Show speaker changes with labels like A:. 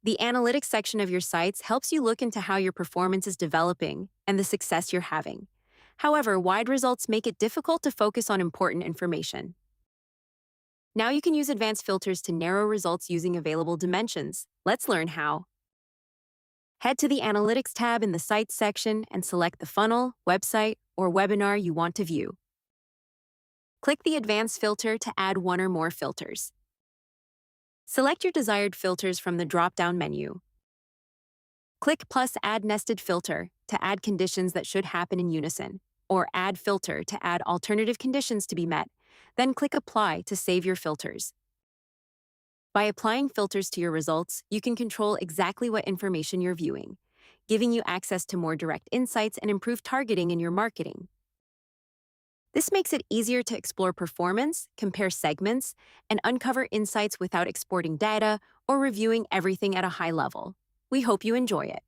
A: The analytics section of your sites helps you look into how your performance is developing and the success you're having. However, wide results make it difficult to focus on important information. Now you can use advanced filters to narrow results using available dimensions. Let's learn how. Head to the Analytics tab in the Sites section and select the funnel, website, or webinar you want to view. Click the Advanced filter to add one or more filters. Select your desired filters from the drop-down menu. Click plus Add Nested Filter to add conditions that should happen in unison, or Add Filter to add alternative conditions to be met, then click Apply to save your filters. By applying filters to your results, you can control exactly what information you're viewing, giving you access to more direct insights and improved targeting in your marketing. This makes it easier to explore performance, compare segments, and uncover insights without exporting data or reviewing everything at a high level. We hope you enjoy it.